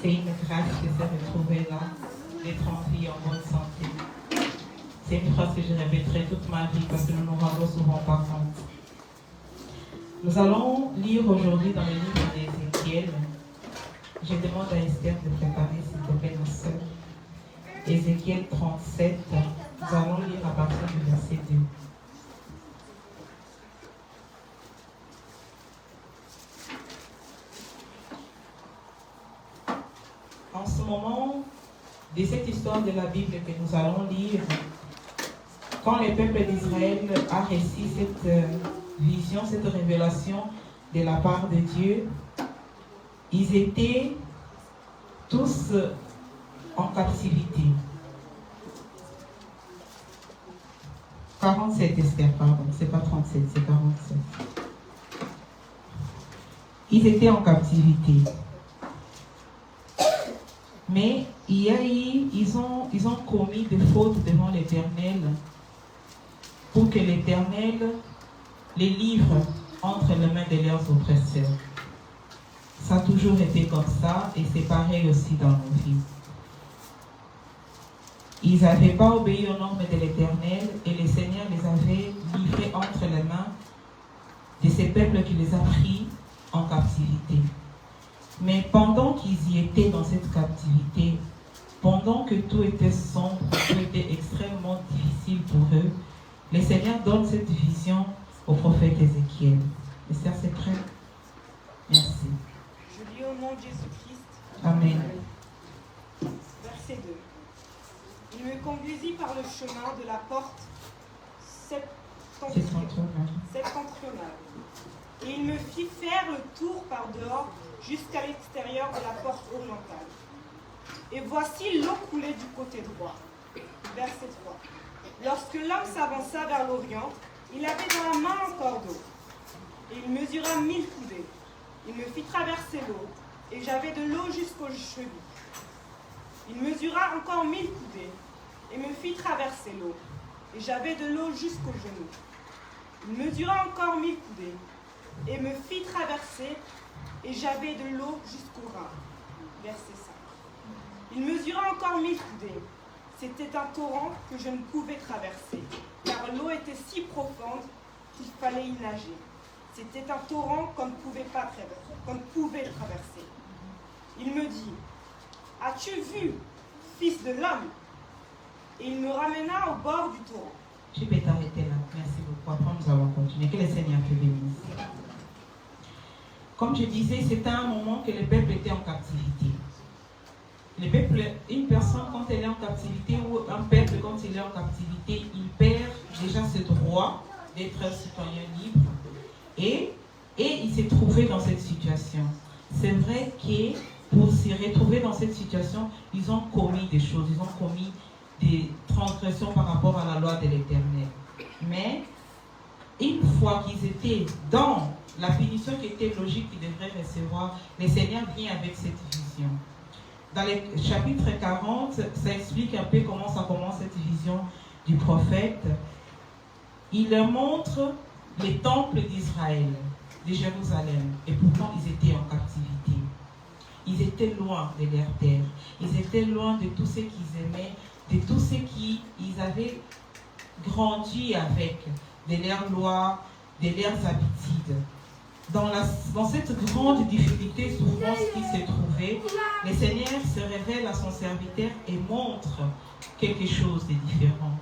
C'est une grâce de se retrouver là, d'être en vie, en bonne santé. C'est une phrase que je répéterai toute ma vie parce que nous nous rendons souvent pas compte. Nous allons lire aujourd'hui dans le livre d'Ézéchiel. Je demande à Esther de préparer, s'il te plaît, ma soeur. Ézéchiel 37, nous allons lire à partir du verset 2. En ce moment, de cette histoire de la Bible que nous allons lire, quand le peuple d'Israël a reçu cette vision, cette révélation de la part de Dieu, ils étaient tous en captivité. 47 Esther, pardon, c'est pas 37, c'est 47. Ils étaient en captivité. Mais ils ont commis des fautes devant l'Éternel pour que l'Éternel les livre entre les mains de leurs oppresseurs. Ça a toujours été comme ça et c'est pareil aussi dans nos vies. Ils n'avaient pas obéi aux normes de l'Éternel et le Seigneur les avait livrés entre les mains de ces peuples qui les a pris en captivité. Mais pendant qu'ils y étaient dans cette captivité, pendant que tout était sombre, tout était extrêmement difficile pour eux, le Seigneur donne cette vision au prophète Ézéchiel. Esther, c'est prêt? Merci. Je lis au nom de Jésus-Christ. Amen. Verset 2. Il me conduisit par le chemin de la porte septentrionale. Et il me fit faire le tour par dehors jusqu'à l'extérieur de la porte orientale. Et voici l'eau coulait du côté droit. Verset 3. Lorsque l'homme s'avança vers l'Orient, il avait dans la main un corps d'eau. Et il mesura 1000 coudées. Il me fit traverser l'eau, et j'avais de l'eau jusqu'aux chevilles. Il mesura encore 1000 coudées, et me fit traverser l'eau, et j'avais de l'eau jusqu'aux genoux. Il mesura encore 1000 coudées, et me fit traverser, et j'avais de l'eau jusqu'aux reins. Verset 5. Il mesura encore 1000 coudées. C'était un torrent que je ne pouvais traverser, car l'eau était si profonde qu'il fallait y nager. C'était un torrent qu'on ne pouvait pas traverser. Il me dit, « As-tu vu, fils de l'homme ?» Et il me ramena au bord du torrent. Je vais t'arrêter là. Merci beaucoup. Après, nous allons continuer. Que le Seigneur te bénisse. Comme je disais, c'était un moment que le peuple était en captivité. Le peuple, une personne, quand elle est en captivité, ou un peuple, quand il est en captivité, il perd déjà ce droit d'être un citoyen libre. Et il s'est trouvé dans cette situation. C'est vrai que pour se retrouver dans cette situation, ils ont commis des choses, ils ont commis des transgressions par rapport à la loi de l'Éternel. Mais une fois qu'ils étaient dans la punition qui était logique qu'ils devraient recevoir, le Seigneur vient avec cette vision. Dans le chapitre 40, ça explique un peu comment ça commence cette vision du prophète. Il leur montre les temples d'Israël, de Jérusalem, et pourtant ils étaient en captivité. Ils étaient loin de leur terre, ils étaient loin de tout ce qu'ils aimaient, de tout ce qu'ils avaient grandi avec, de leurs lois, de leurs habitudes. Dans cette grande difficulté, souffrance qui se trouvait, le Seigneur se révèle à son serviteur et montre quelque chose de différent.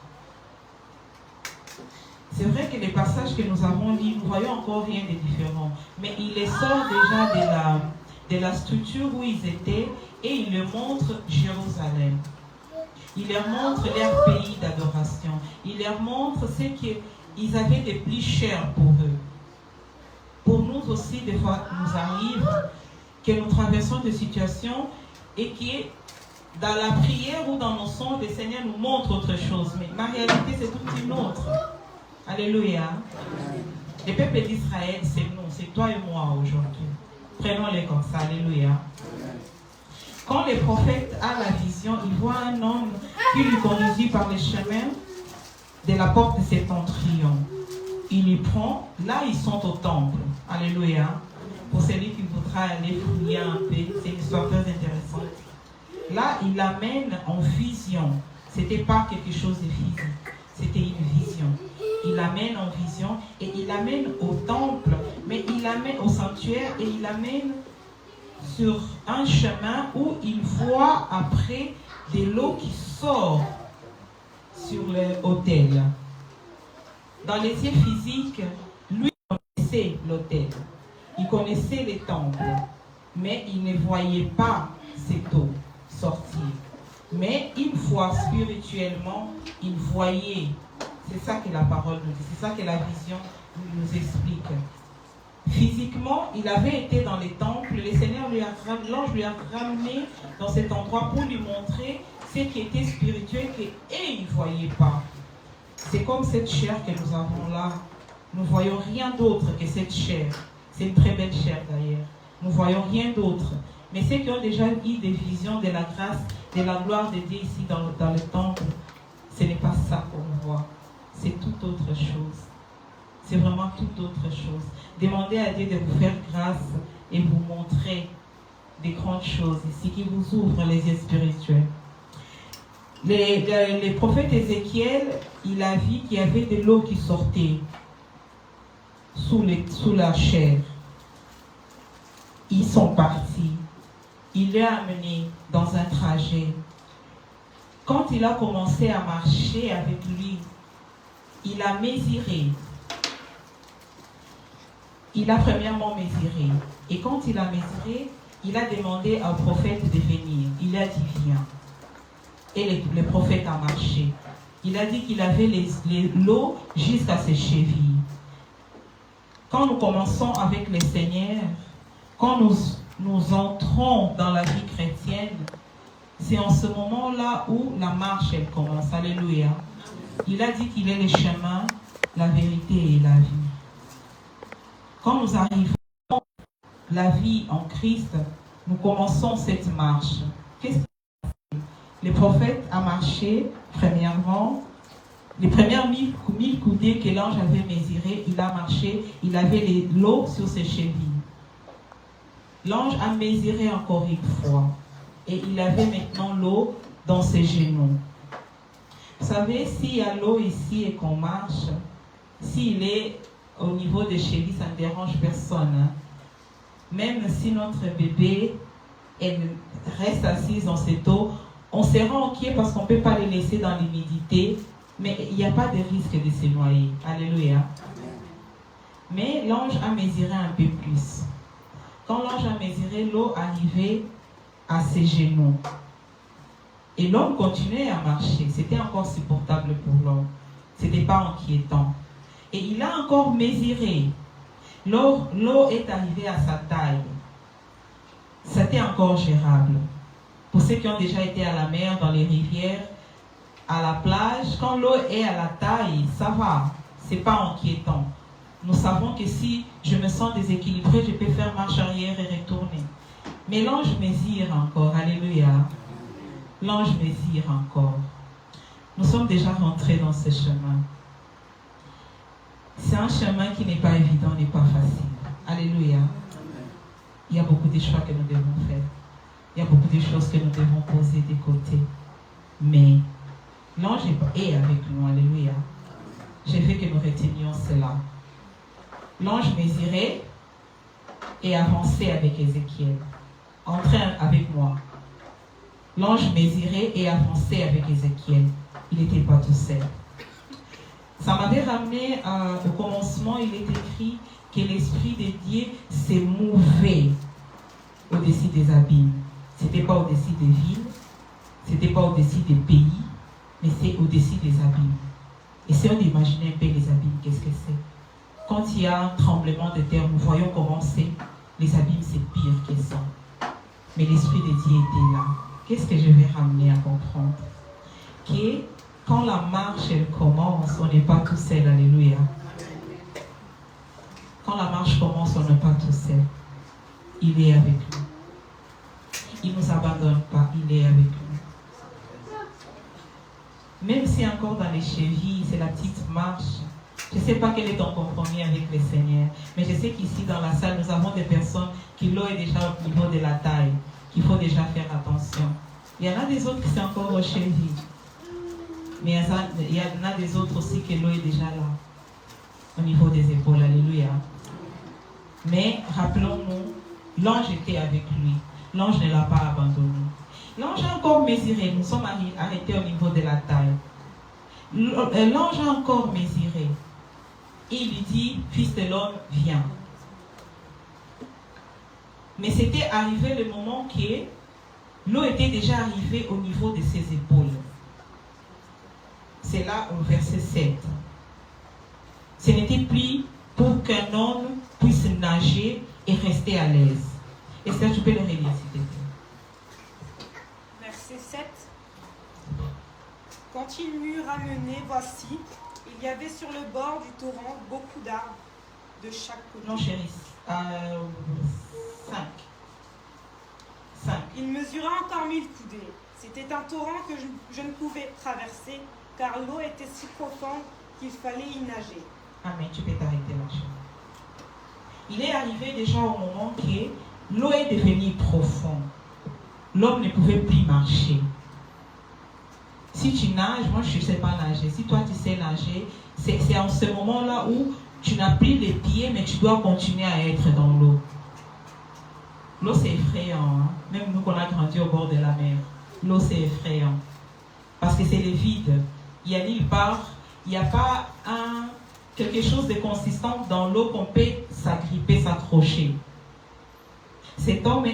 C'est vrai que les passages que nous avons lus, nous voyons encore rien de différent, mais il les sort déjà de la structure où ils étaient et il leur montre Jérusalem. Il leur montre leur pays d'adoration. Il leur montre ce qu'ils avaient de plus cher pour eux. Pour nous aussi, des fois, nous arrive que nous traversons des situations et que dans la prière ou dans nos sons, le Seigneur nous montre autre chose. Mais ma réalité, c'est toute une autre. Alléluia. Le peuple d'Israël, c'est nous, c'est toi et moi aujourd'hui. Prenons-les comme ça. Alléluia. Quand le prophète a la vision, il voit un homme qui lui conduit par les chemins de la porte septentrion. Il y prend, là ils sont au temple. Alléluia. Pour celui qui voudra aller fouiller un peu, c'est une histoire très intéressante. là, il l'amène en vision. Ce n'était pas quelque chose de physique, c'était une vision. Il l'amène en vision et il l'amène au temple, mais il l'amène au sanctuaire et il l'amène sur un chemin où il voit après de l'eau qui sort sur l'autel. Dans les yeux physiques, lui connaissait l'autel, il connaissait les temples, mais il ne voyait pas cette eau sortir. Mais une fois spirituellement, il voyait. C'est ça que la parole nous dit, c'est ça que la vision nous explique. Physiquement, il avait été dans les temples, le Seigneur l'ange lui a ramené dans cet endroit pour lui montrer ce qui était spirituel et il ne voyait pas. C'est comme cette chair que nous avons là. Nous ne voyons rien d'autre que cette chair. C'est une très belle chair d'ailleurs. Nous ne voyons rien d'autre. Mais ceux qui ont déjà eu des visions de la grâce, de la gloire de Dieu ici dans le temple, ce n'est pas ça qu'on voit. C'est toute autre chose. C'est vraiment toute autre chose. Demandez à Dieu de vous faire grâce et vous montrer des grandes choses ici qui vous ouvrent les yeux spirituels. Les prophètes Ézéchiel, il a vu qu'il y avait de l'eau qui sortait sous la chair. Ils sont partis. Il l'a amené dans un trajet. Quand il a commencé à marcher avec lui, il a mesuré. Il a premièrement mesuré. Et quand il a mesuré, il a demandé au prophète de venir. Il a dit viens. Et le prophète a marché. Il a dit qu'il avait l'eau jusqu'à ses chevilles. Quand nous commençons avec le Seigneur, quand nous entrons dans la vie chrétienne, c'est en ce moment-là où la marche, elle commence. Alléluia. Il a dit qu'il est le chemin, la vérité et la vie. Quand nous arrivons à la vie en Christ, nous commençons cette marche. Qu'est-ce qui s'est passé? Le prophète a marché, premièrement, les premières 1000 coudées que l'ange avait mesurées, il a marché, il avait l'eau sur ses chevilles. L'ange a mesuré encore une fois et il avait maintenant l'eau dans ses genoux. Vous savez, s'il y a l'eau ici et qu'on marche, s'il est au niveau des chevilles, ça ne dérange personne. Hein? Même si notre bébé reste assise dans cette eau, on sera inquiet parce qu'on ne peut pas les laisser dans l'humidité, mais il n'y a pas de risque de se noyer. Alléluia. Mais l'ange a mesuré un peu plus. Quand l'ange a mesuré, l'eau arrivait à ses genoux. Et l'homme continuait à marcher. C'était encore supportable pour l'homme. Ce n'était pas inquiétant. Et il a encore mesuré. L'eau est arrivée à sa taille. C'était encore gérable. Pour ceux qui ont déjà été à la mer, dans les rivières, à la plage, quand l'eau est à la taille, ça va. Ce n'est pas inquiétant. Nous savons que si je me sens déséquilibré, je peux faire marche arrière et retourner. Mais l'ange mesure encore. Alléluia. L'ange mesure encore. Nous sommes déjà rentrés dans ce chemin. C'est un chemin qui n'est pas évident, n'est pas facile. Alléluia. Il y a beaucoup de choix que nous devons faire. Il y a beaucoup de choses que nous devons poser de côté. Mais l'ange est avec nous. Alléluia. Je veux que nous retenions cela. L'ange mesurait et avançait avec Ézéchiel. Entrez avec moi. L'ange mesurait et avançait avec Ézéchiel. Il n'était pas tout seul. Ça m'avait ramené au commencement, il est écrit que l'Esprit de Dieu s'est mouvé au-dessus des abîmes. Ce n'était pas au-dessus des villes, ce n'était pas au-dessus des pays, mais c'est au-dessus des abîmes. Et si on imagine un peu les abîmes, qu'est-ce que c'est? Quand il y a un tremblement de terre, nous voyons comment c'est. Les abîmes, c'est pire que ça. Mais l'Esprit de Dieu était là. Qu'est-ce que je vais ramener à comprendre? Que quand la marche, elle commence, on n'est pas tout seul. Alléluia. Quand la marche commence, on n'est pas tout seul. Il est avec nous. Il ne nous abandonne pas. Il est avec nous. Même si encore dans les chevilles, c'est la petite marche. Je ne sais pas quel est ton compromis avec le Seigneur. Mais je sais qu'ici, dans la salle, nous avons des personnes qui l'eau est déjà au niveau de la taille. Qu'il faut déjà faire attention. Il y en a des autres qui sont encore au cheville. Mais il y en a des autres aussi que l'eau est déjà là, au niveau des épaules. Alléluia. Mais rappelons-nous, l'ange était avec lui. L'ange ne l'a pas abandonné. L'ange a encore mesuré. Nous sommes arrêtés au niveau de la taille. L'ange a encore mesuré. Il lui dit, fils de l'homme, viens. Mais c'était arrivé le moment que l'eau était déjà arrivée au niveau de ses épaules. C'est là au verset 7. Ce n'était plus pour qu'un homme puisse nager et rester à l'aise. Esther, tu peux le relire, s'il te plaît. Verset 7. Quand il m'eut ramené, voici, il y avait sur le bord du torrent beaucoup d'arbres de chaque côté. Non, chérie. 5. Il mesura encore 1000 coudées. C'était un torrent que je ne pouvais traverser, car l'eau était si profonde qu'il fallait y nager. Amen, tu peux t'arrêter là, chérie. Il est arrivé déjà au moment que l'eau est devenue profonde. L'homme ne pouvait plus marcher. Si tu nages, moi je ne sais pas nager. Si toi tu sais nager, c'est en ce moment-là où tu n'as plus les pieds, mais tu dois continuer à être dans l'eau. L'eau c'est effrayant, hein? Même nous qu'on a grandi au bord de la mer. L'eau c'est effrayant. Parce que c'est le vide. Il y a nulle part, il n'y a pas quelque chose de consistant dans l'eau qu'on peut s'agripper, s'accrocher. Cet homme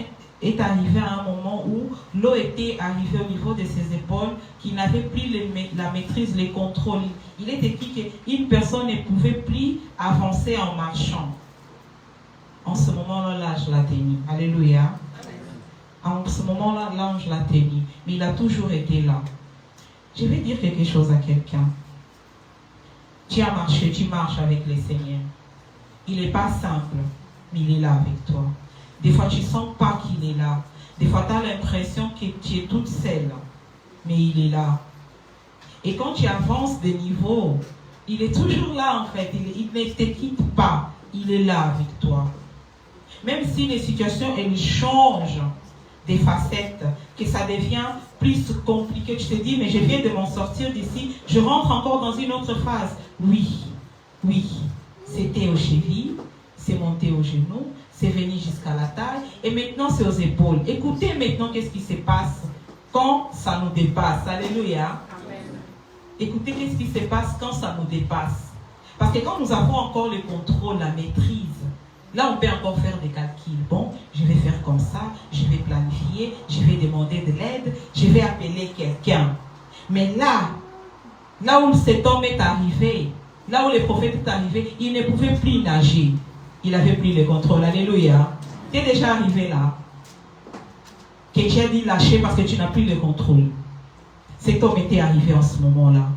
est arrivé à un moment où l'eau était arrivée au niveau de ses épaules, qu'il n'avait plus la maîtrise, le contrôle. Il est écrit qu'une personne ne pouvait plus avancer en marchant. En ce moment-là, l'ange l'a tenu. Alléluia. En ce moment-là, l'ange l'a tenu. Mais il a toujours été là. Je vais dire quelque chose à quelqu'un. Tu as marché, tu marches avec le Seigneur. Il n'est pas simple, mais il est là avec toi. Des fois, tu ne sens pas qu'il est là. Des fois, tu as l'impression que tu es toute seule. Mais il est là. Et quand tu avances de niveau, il est toujours là en fait. Il ne te quitte pas. Il est là avec toi. Même si les situations, elles changent des facettes, que ça devient plus compliqué. Tu te dis, mais je viens de m'en sortir d'ici. Je rentre encore dans une autre phase. Oui. C'était aux chevilles. C'est monté aux genoux. C'est venu jusqu'à la taille. Et maintenant, c'est aux épaules. Écoutez maintenant qu'est-ce qui se passe quand ça nous dépasse. Alléluia. Amen. Écoutez qu'est-ce qui se passe quand ça nous dépasse. Parce que quand nous avons encore le contrôle, la maîtrise, là, on peut encore faire des calculs. Bon, je vais faire comme ça, je vais planifier, je vais demander de l'aide, je vais appeler quelqu'un. Mais là où cet homme est arrivé, là où le prophète est arrivé, il ne pouvait plus nager. Il n'avait plus le contrôle. Alléluia. Tu es déjà arrivé là. Que tu as dit lâcher parce que tu n'as plus le contrôle. Cet homme était arrivé en ce moment-là.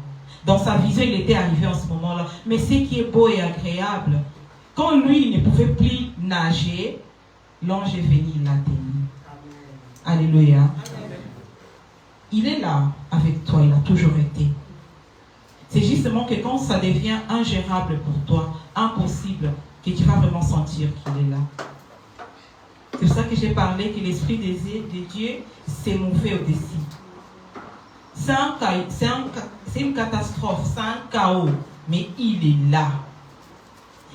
Dans sa vision, il était arrivé en ce moment-là. Mais ce qui est beau et agréable, quand lui ne pouvait plus nager, l'ange est venu, il l'a tenu. Alléluia. Amen. Il est là avec toi, il a toujours été. C'est justement que quand ça devient ingérable pour toi, impossible, que tu vas vraiment sentir qu'il est là. C'est pour ça que j'ai parlé que l'Esprit de Dieu s'est mouvé au-dessus. C'est une catastrophe, c'est un chaos, mais il est là.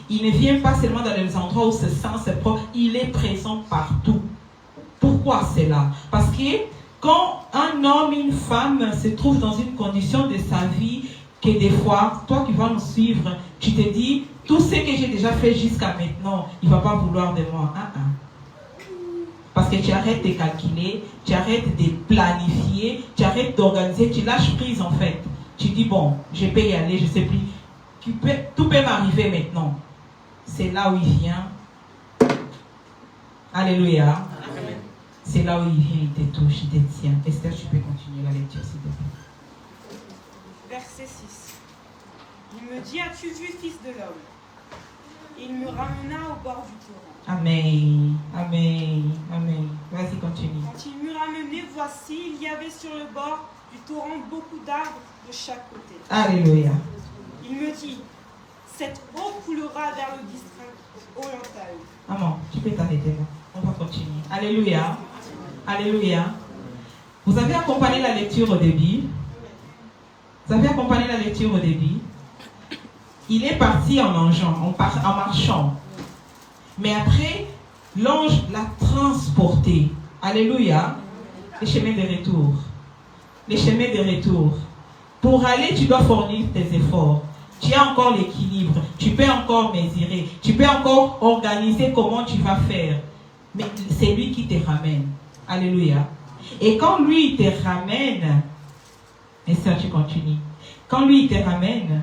Il ne vient pas seulement dans les endroits où se sent ses propres, il est présent partout. Pourquoi c'est là? Parce que quand un homme, une femme se trouve dans une condition de sa vie, que des fois, toi qui vas nous suivre, tu te dis, tout ce que j'ai déjà fait jusqu'à maintenant, il ne va pas vouloir de moi. Parce que tu arrêtes de calculer, tu arrêtes de planifier, tu arrêtes d'organiser, tu lâches prise en fait. Tu dis, bon, je peux y aller, je ne sais plus. Tout peut m'arriver maintenant. C'est là où il vient. Alléluia. Amen. C'est là où il vient, il te touche, il te tient. Esther, tu peux continuer la lecture, s'il te plaît. Verset 6. Il me dit, as-tu vu, fils de l'homme? Il me ramena au bord du torrent. Amen. Vas-y, continue. Quand il m'eut ramené, voici, il y avait sur le bord du torrent beaucoup d'arbres de chaque côté. Alléluia. Il me dit, cette eau coulera vers le district oriental. Maman, tu peux t'arrêter là. On va continuer. Alléluia. Alléluia. Vous avez accompagné la lecture au début. Vous avez accompagné la lecture au début. Il est parti en marchant. Mais après, l'ange l'a transporté. Alléluia. Les chemins de retour. Les chemins de retour. Pour aller, tu dois fournir tes efforts. Tu as encore l'équilibre. Tu peux encore mesurer. Tu peux encore organiser comment tu vas faire. Mais c'est lui qui te ramène. Alléluia. Et quand lui te ramène, et ça tu continues. Quand lui te ramène,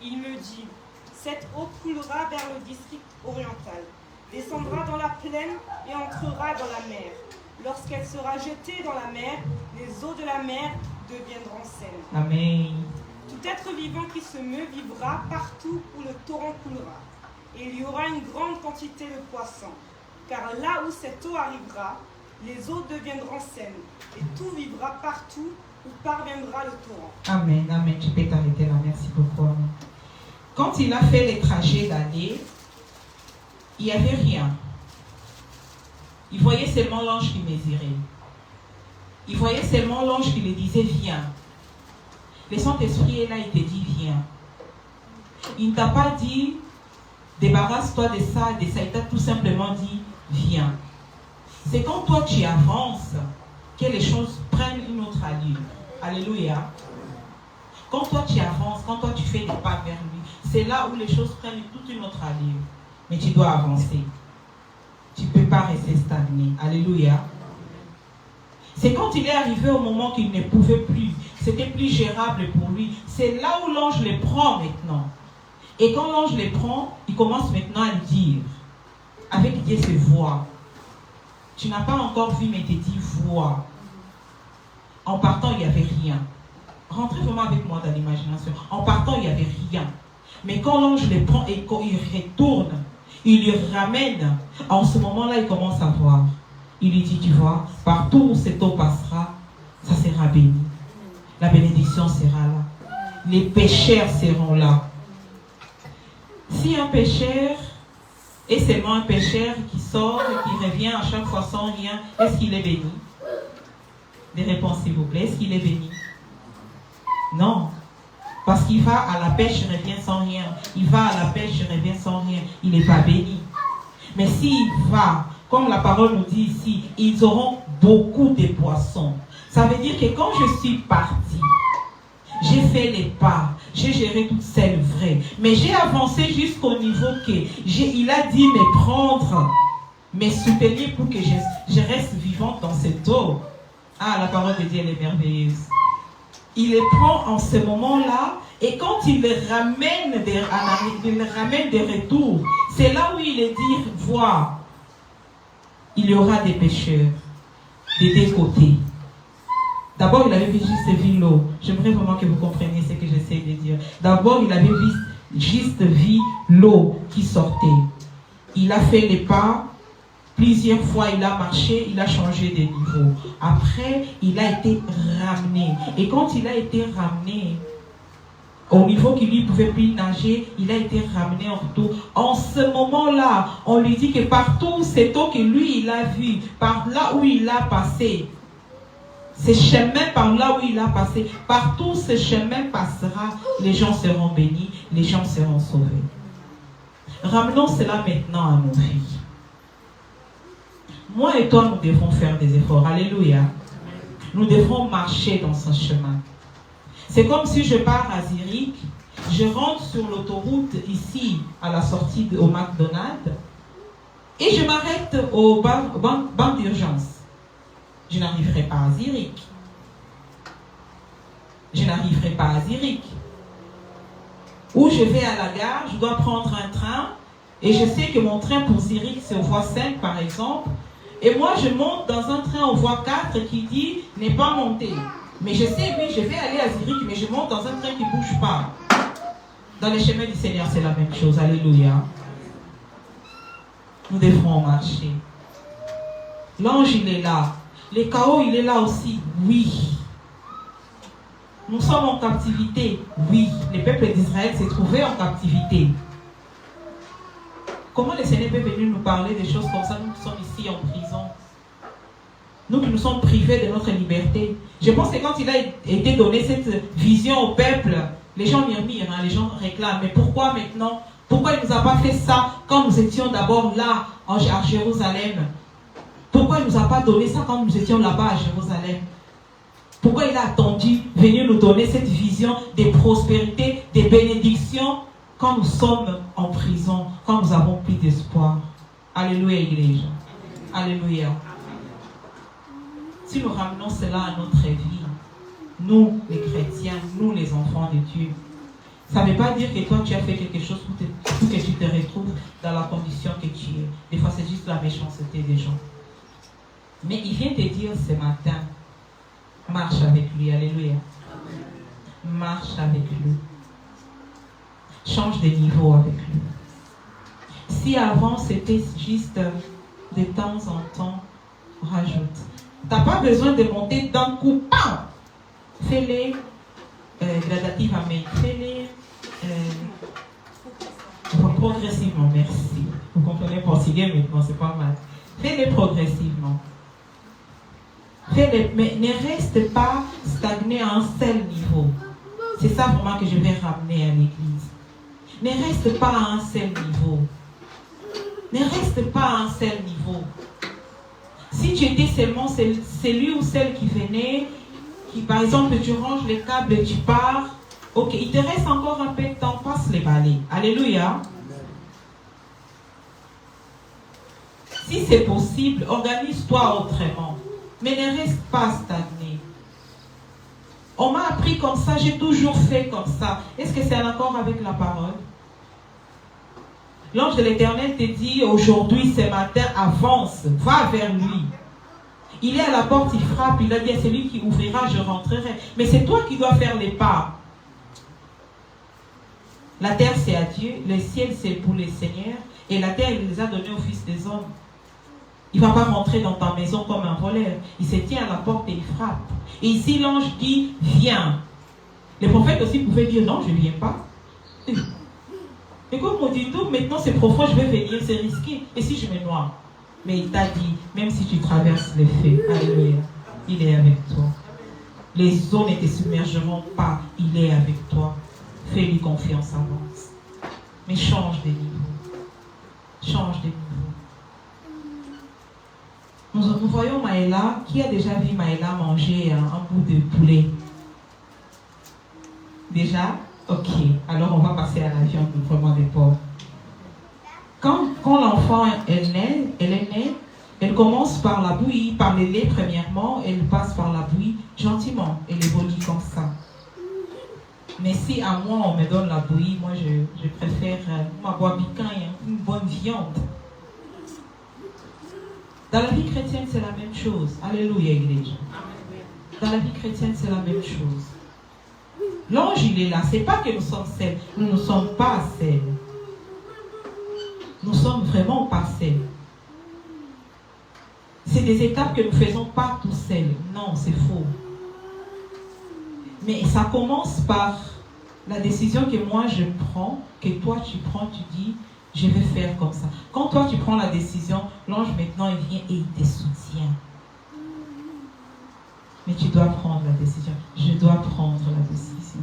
il me dit, cette eau coulera vers le district oriental, descendra dans la plaine et entrera dans la mer. Lorsqu'elle sera jetée dans la mer, les eaux de la mer deviendront saines. Amen. Tout être vivant qui se meut vivra partout où le torrent coulera. Et il y aura une grande quantité de poissons. Car là où cette eau arrivera, les eaux deviendront saines. Et tout vivra partout où parviendra le torrent. Amen, amen. Tu peux t'arrêter là. Merci beaucoup. Amen. Quand il a fait les trajets d'aller, il n'y avait rien. Il voyait seulement l'ange qui mesurait. Il voyait seulement l'ange qui lui disait viens. Le Saint-Esprit est là, il te dit viens. Il ne t'a pas dit débarrasse-toi de ça, il t'a tout simplement dit viens. C'est quand toi tu avances que les choses prennent une autre allure. Alléluia. Quand toi tu avances, quand toi tu fais des pas vers lui, c'est là où les choses prennent toute une autre allure. Mais tu dois avancer. Tu ne peux pas rester stagné. Alléluia. C'est quand il est arrivé au moment qu'il ne pouvait plus. C'était plus gérable pour lui. C'est là où l'ange les prend maintenant. Et quand l'ange les prend, il commence maintenant à lui dire, avec Dieu se voit. Tu n'as pas encore vu, mais il te dit vois. En partant, il n'y avait rien. Rentrez vraiment avec moi dans l'imagination. En partant, il n'y avait rien. Mais quand l'ange les prend et quand il retourne, il lui ramène. En ce moment-là, il commence à voir. Il lui dit, tu vois, partout où cette eau passera, ça sera béni. La bénédiction sera là. Les pécheurs seront là. Si un pécheur est seulement un pécheur qui sort et qui revient à chaque fois sans rien, est-ce qu'il est béni? Des réponses s'il vous plaît. Est-ce qu'il est béni? Non. Parce qu'il va à la pêche, il revient sans rien. Il va à la pêche, il revient sans rien. Il n'est pas béni. Mais s'il va, comme la parole nous dit ici, ils auront beaucoup de poissons. Ça veut dire que quand je suis parti, j'ai fait les pas, j'ai géré toute celle vraie. Mais j'ai avancé jusqu'au niveau que il a dit me prendre, me soutenir pour que je reste vivante dans cette eau. Ah, la parole de Dieu, elle est merveilleuse. Il les prend en ce moment-là, et quand il les ramène de retour, c'est là où il les dit, vois, il y aura des pécheurs des deux côtés. D'abord, il avait vu juste vu l'eau. J'aimerais vraiment que vous compreniez ce que j'essaie de dire. D'abord, il avait juste vu l'eau qui sortait. Il a fait les pas. Plusieurs fois, il a marché, il a changé de niveau. Après, il a été ramené. Et quand il a été ramené, au niveau qu'il ne pouvait plus nager, il a été ramené en retour. En ce moment-là, on lui dit que partout cette eau que lui, il a vue, par là où il a passé, ce chemin par là où il a passé, partout ce chemin passera, les gens seront bénis, les gens seront sauvés. Ramenons cela maintenant à nos vies. Moi et toi, nous devons faire des efforts. Alléluia. Nous devons marcher dans ce chemin. C'est comme si je pars à Zurich, je rentre sur l'autoroute ici, à la sortie au McDonald's, et je m'arrête au banc d'urgence. Je n'arriverai pas à Zurich. Je n'arriverai pas à Zurich. Ou je vais à la gare, je dois prendre un train, et je sais que mon train pour Zurich, c'est aux voies 5 par exemple, et moi je monte dans un train aux voies 4 qui dit n'est pas monté. Mais je sais, oui, je vais aller à Zurich, mais je monte dans un train qui ne bouge pas. Dans les chemins du Seigneur, c'est la même chose. Alléluia. Nous devrons marcher. L'ange, il est là. Le chaos, il est là aussi. Oui. Nous sommes en captivité. Oui. Le peuple d'Israël s'est trouvé en captivité. Comment le Seigneur peut venir nous parler des choses comme ça, nous qui sommes ici en prison? Nous qui nous sommes privés de notre liberté. Je pense que quand il a été donné cette vision au peuple, les gens murmurent, les gens réclament. Mais pourquoi maintenant? Pourquoi il ne nous a pas fait ça quand nous étions d'abord là, à Jérusalem? Pourquoi il ne nous a pas donné ça quand nous étions là-bas à Jérusalem? Pourquoi il a attendu venir nous donner cette vision de prospérité, de bénédiction quand nous sommes en prison, quand nous avons plus d'espoir? Alléluia, Église. Alléluia. Si nous ramenons cela à notre vie, nous les chrétiens, nous les enfants de Dieu, ça ne veut pas dire que toi tu as fait quelque chose pour que tu te retrouves dans la condition que tu es. Des fois c'est juste la méchanceté des gens. Mais il vient te dire ce matin, marche avec lui, alléluia. Marche avec lui. Change de niveau avec lui. Si avant c'était juste de temps en temps, rajoute. Tu n'as pas besoin de monter d'un coup. Fais-les gradativement. Fais-les progressivement. Merci. Vous comprenez le portugais maintenant, c'est pas mal. Fais-les progressivement. Fais-les, mais ne reste pas stagné à un seul niveau. C'est ça vraiment que je vais ramener à l'église. Ne reste pas à un seul niveau. Ne reste pas à un seul niveau. Si tu étais seulement celui ou celle qui venait, qui par exemple tu ranges les câbles et tu pars, ok, il te reste encore un peu de temps, passe les balais. Alléluia. Si c'est possible, organise-toi autrement. Mais ne reste pas stagné. On m'a appris comme ça, j'ai toujours fait comme ça. Est-ce que c'est en accord avec la parole? L'ange de l'Éternel te dit aujourd'hui, ce matin, avance, va vers lui. Il est à la porte, il frappe, il a dit à celui qui ouvrira, je rentrerai. Mais c'est toi qui dois faire les pas. La terre c'est à Dieu, le ciel c'est pour les seigneurs, et la terre il les a donnés aux fils des hommes. Il ne va pas rentrer dans ta maison comme un voleur. Il se tient à la porte et il frappe. Et ici l'ange dit, viens. Les prophètes aussi pouvaient dire, non, je ne viens pas. Et comme on dit, tout, maintenant c'est profond, je vais venir, c'est risqué. Et si je me noie? Mais il t'a dit, même si tu traverses les feux, alléluia, il est avec toi. Les eaux ne te submergeront pas, il est avec toi. Fais-lui confiance, avance. Mais change de niveau. Change de niveau. Nous voyons Maëla, qui a déjà vu Maëla manger un bout de poulet? Déjà? Ok, alors on va passer à la viande vraiment des porcs. Quand l'enfant est née, elle commence par la bouillie, par le lait premièrement, elle passe par la bouillie gentiment, elle évolue comme ça. Mais si à moi on me donne la bouillie, moi je préfère ma boîte piquant, une bonne viande. Dans la vie chrétienne, c'est la même chose. Alléluia, Église. Dans la vie chrétienne, c'est la même chose. L'ange, il est là. Ce n'est pas que nous sommes seuls. Nous ne sommes pas seuls. Nous sommes vraiment pas seuls. C'est des étapes que nous ne faisons pas tout seuls. Non, c'est faux. Mais ça commence par la décision que moi je prends, que toi tu prends, tu dis, je vais faire comme ça. Quand toi tu prends la décision, l'ange maintenant il vient et il te soutient. Mais tu dois prendre la décision. Je dois prendre la décision.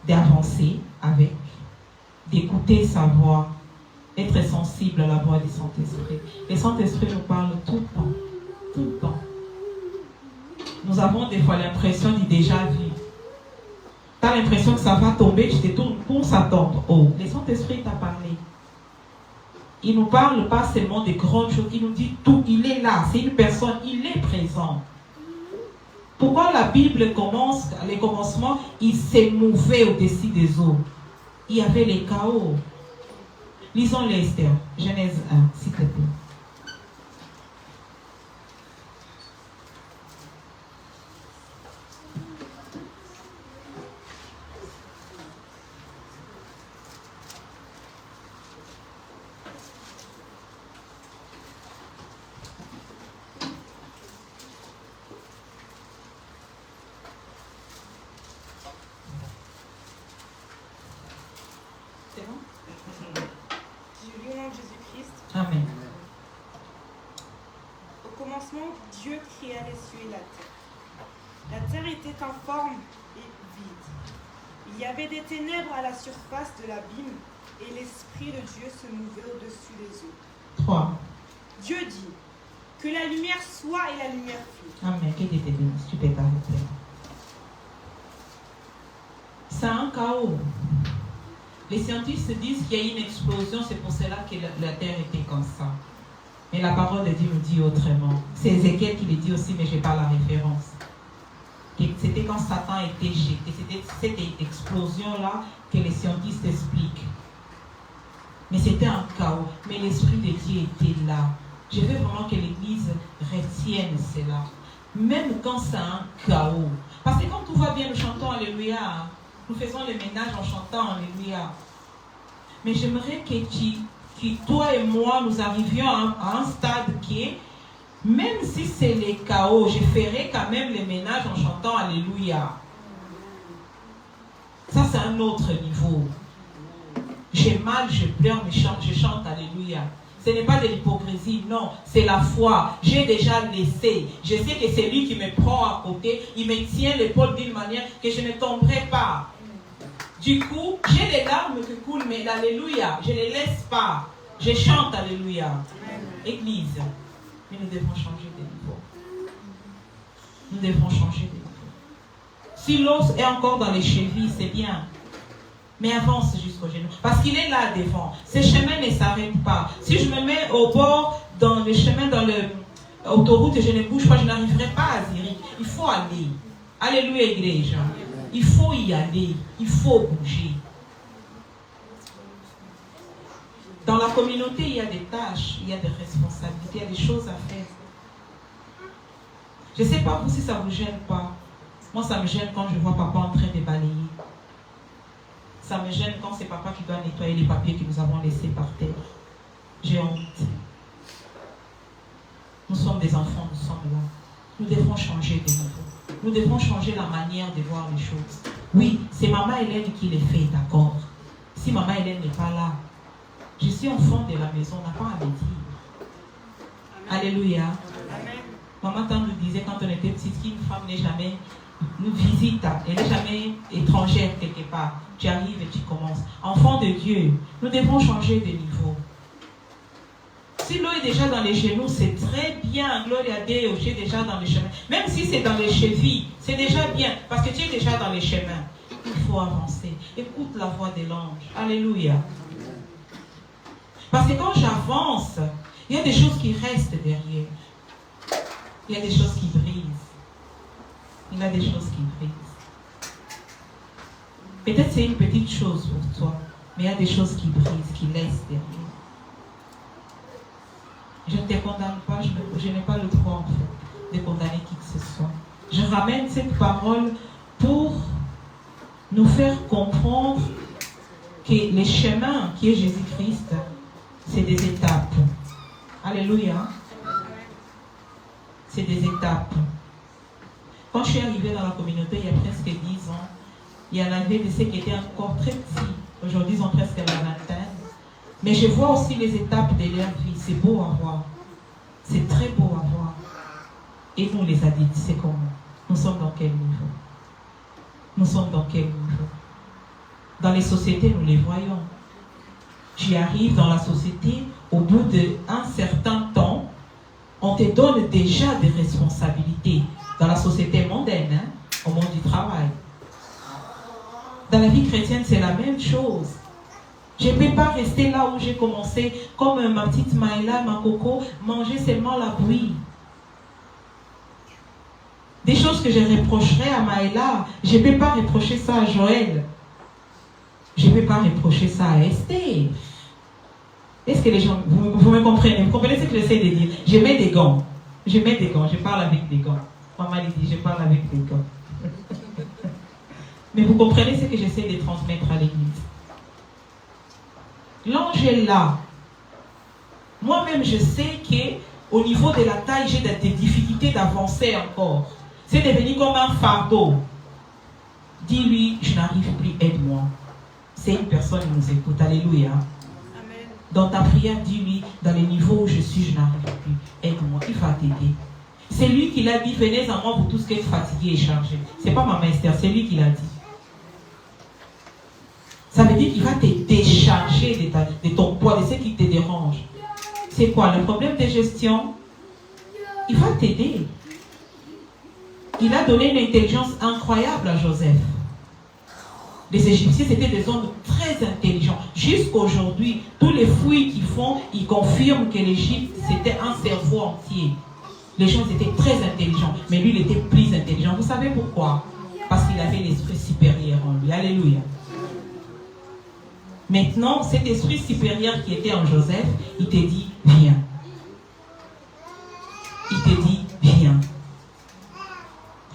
D'avancer avec, d'écouter sa voix, être sensible à la voix du Saint-Esprit. Le Saint-Esprit nous parle tout le temps. Tout le temps. Nous avons des fois l'impression d'y déjà vu. Tu as l'impression que ça va tomber, tu te tournes pour s'attendre. Oh, le Saint-Esprit t'a parlé. Il ne nous parle pas seulement des grandes choses, il nous dit tout, il est là, c'est une personne, il est présent. Pourquoi la Bible commence, les commencements, il s'est mouvé au-dessus des eaux. Il y avait les chaos. Lisons les Esther, Genèse 1, s'il te plaît. Jésus-Christ. Amen. commencement, Dieu créa les cieux et la terre. La terre était informe et vide. Il y avait des ténèbres à la surface de l'abîme, et l'Esprit de Dieu se mouvait au-dessus des eaux. 3. Dieu dit, que la lumière soit, et la lumière fut. Amen. Que Dieu te bénisse. Tu peux t'arrêter. C'est un chaos. Les scientifiques disent qu'il y a eu une explosion, c'est pour cela que la terre était comme ça. Mais la parole de Dieu nous dit autrement. C'est Ézéchiel qui le dit aussi, mais je n'ai pas la référence. C'était quand Satan était jeté. C'était cette explosion-là que les scientifiques expliquent. Mais c'était un chaos. Mais l'Esprit de Dieu était là. Je veux vraiment que l'Église retienne cela. Même quand c'est un chaos. Parce que quand tout va bien, nous chantons Alléluia. Nous faisons le ménage en chantant Alléluia. Mais j'aimerais que toi et moi, nous arrivions à un stade qui est, même si c'est le chaos, je ferai quand même le ménage en chantant Alléluia. Ça, c'est un autre niveau. J'ai mal, je pleure, mais je chante Alléluia. Ce n'est pas de l'hypocrisie, non, c'est la foi. J'ai déjà laissé. Je sais que c'est lui qui me prend à côté. Il me tient l'épaule d'une manière que je ne tomberai pas. Du coup, j'ai des larmes qui coulent, mais l'Alléluia, je ne les laisse pas. Je chante Alléluia. Église, mais nous devons changer de niveau. Nous devons changer de niveau. Si l'os est encore dans les chevilles, c'est bien. Mais avance jusqu'au genou. Parce qu'il est là devant. Ce chemin ne s'arrête pas. Si je me mets au bord, dans le chemin, dans l'autoroute, et je ne bouge pas, je n'arriverai pas à Zurich. Il faut aller. Alléluia, Église. Il faut y aller. Il faut bouger. Dans la communauté, il y a des tâches, il y a des responsabilités, il y a des choses à faire. Je ne sais pas vous si ça ne vous gêne pas. Moi, ça me gêne quand je vois papa en train de balayer. Ça me gêne quand c'est papa qui doit nettoyer les papiers que nous avons laissés par terre. J'ai honte. Nous sommes des enfants, nous sommes là. Nous devons changer de niveau. Nous devons changer la manière de voir les choses. Oui, c'est maman Hélène qui les fait, d'accord. Si maman Hélène n'est pas là, je suis enfant de la maison, on n'a pas à me dire. Alléluia. Amen. Maman tant nous disait quand on était petite qu'une femme n'est jamais nous visite, elle n'est jamais étrangère quelque part. Tu arrives et tu commences. Enfant de Dieu, nous devons changer de niveau. Si l'eau est déjà dans les genoux, c'est très bien. Gloria a Dieu, tu es déjà dans les chemins. Même si c'est dans les chevilles, c'est déjà bien. Parce que tu es déjà dans les chemins. Il faut avancer. Écoute la voix de l'ange. Alléluia. Parce que quand j'avance, il y a des choses qui restent derrière. Il y a des choses qui brisent. Il y a des choses qui brisent. Peut-être c'est une petite chose pour toi, mais il y a des choses qui brisent, qui laissent derrière. Je ne te condamne pas, je n'ai pas le droit en fait de condamner qui que ce soit. Je ramène cette parole pour nous faire comprendre que le chemin qui est Jésus-Christ, c'est des étapes. Alléluia. C'est des étapes. Quand je suis arrivée dans la communauté il y a presque 10 ans, il y en avait de ceux qui étaient encore très petits. Aujourd'hui, ils ont presque la vingtaine. Mais je vois aussi les étapes de leur vie. C'est beau à voir. C'est très beau à voir. Et nous, les adultes, c'est comment? Nous sommes dans quel niveau? Nous sommes dans quel niveau? Dans les sociétés, nous les voyons. Tu arrives dans la société, au bout d'un certain temps, on te donne déjà des responsabilités. Dans la société mondaine, hein, au monde du travail. Dans la vie chrétienne, c'est la même chose. Je ne peux pas rester là où j'ai commencé, comme ma petite Maïla, ma coco, manger seulement la bouillie. Des choses que je reprocherais à Maïla, je ne peux pas reprocher ça à Joël. Je ne peux pas reprocher ça à Esther. Est-ce que les gens, vous me comprenez? Vous comprenez ce que j'essaie de dire? Je mets des gants. Je mets des gants, je parle avec des gants. Maman dit, je parle avec des gants. Mais vous comprenez ce que j'essaie de transmettre à l'église. L'ange est là. Moi-même, je sais qu'au niveau de la taille, j'ai des difficultés d'avancer encore. C'est devenu comme un fardeau. Dis-lui, je n'arrive plus, aide-moi. C'est une personne qui nous écoute. Alléluia. Amen. Dans ta prière, dis-lui, dans les niveaux où je suis, je n'arrive plus. Aide-moi. Il va t'aider. C'est lui qui l'a dit, venez en moi pour tout ce qui est fatigué et chargé. Ce n'est pas Maman Esther, c'est lui qui l'a dit. Ça veut dire qu'il va te décharger de ton poids, de ce qui te dérange. C'est quoi le problème de gestion? Il va t'aider. Il a donné une intelligence incroyable à Joseph. Les Égyptiens, c'était des hommes très intelligents. Jusqu'aujourd'hui, tous les fouilles qu'ils font, ils confirment que l'Égypte, c'était un cerveau entier. Les gens étaient très intelligents, mais lui, il était plus intelligent. Vous savez pourquoi? Parce qu'il avait l'esprit supérieur en lui. Alléluia. Maintenant, cet esprit supérieur qui était en Joseph, il te dit, viens. Il te dit, viens.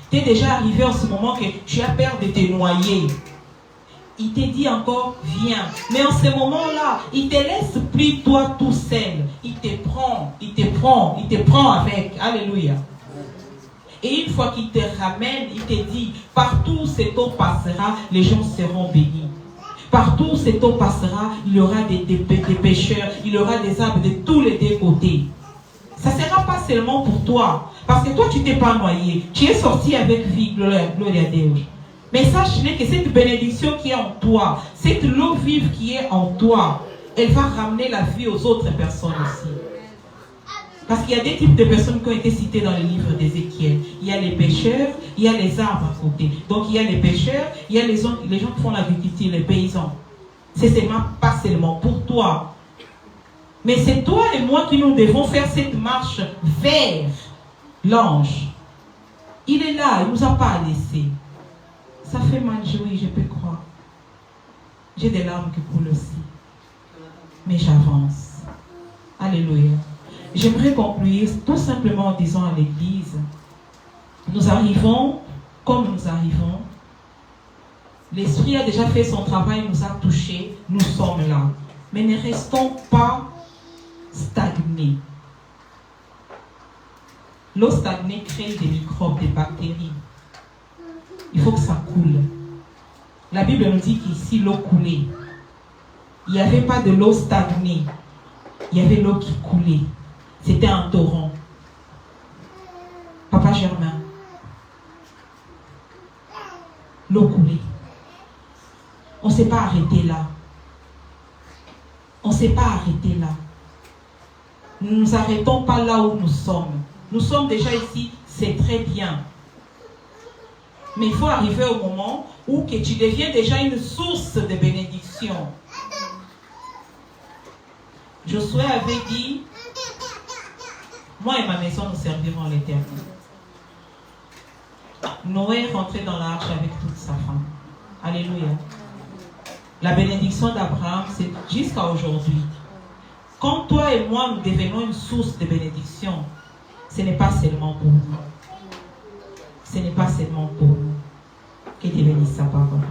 Tu es déjà arrivé en ce moment que tu as peur de te noyer. Il te dit encore, viens. Mais en ce moment-là, il ne te laisse plus toi tout seul. Il te prend, il te prend, il te prend avec. Alléluia. Et une fois qu'il te ramène, il te dit, partout où cette eau passera, les gens seront bénis. Partout où cette eau passera, il y aura des pêcheurs, il y aura des arbres de tous les deux côtés. Ça ne sera pas seulement pour toi. Parce que toi, tu ne t'es pas noyé. Tu es sorti avec vie, gloire à Dieu. Mais sache-le que cette bénédiction qui est en toi, cette eau vive qui est en toi, elle va ramener la vie aux autres personnes aussi. Parce qu'il y a des types de personnes qui ont été citées dans le livre d'Ézéchiel. Il y a les pêcheurs, il y a les arbres à côté. Donc il y a les pêcheurs, il y a les gens qui font l'agriculture, les paysans. C'est seulement, pas seulement pour toi. Mais c'est toi et moi qui nous devons faire cette marche vers l'ange. Il est là, il ne nous a pas laissés. Ça fait mal, oui, je peux croire. J'ai des larmes qui coulent aussi. Mais j'avance. Alléluia. J'aimerais conclure tout simplement en disant à l'Église, nous arrivons comme nous arrivons. L'Esprit a déjà fait son travail, nous a touchés, nous sommes là. Mais ne restons pas stagnés. L'eau stagnée crée des microbes, des bactéries. Il faut que ça coule. La Bible nous dit qu'ici, l'eau coulait. Il n'y avait pas de l'eau stagnée. Il y avait l'eau qui coulait. C'était un torrent. Papa Germain. L'eau coulait. On ne s'est pas arrêté là. On ne s'est pas arrêté là. Nous ne nous arrêtons pas là où nous sommes. Nous sommes déjà ici, c'est très bien. Mais il faut arriver au moment où que tu deviens déjà une source de bénédiction. Josué avait dit, moi et ma maison nous servirons l'Éternel. Noé rentrait dans l'arche avec toute sa femme. Alléluia. La bénédiction d'Abraham, c'est jusqu'à aujourd'hui. Quand toi et moi nous devenons une source de bénédiction, ce n'est pas seulement pour nous. Ce n'est pas seulement pour nous. Que Dieu bénisse sa parole.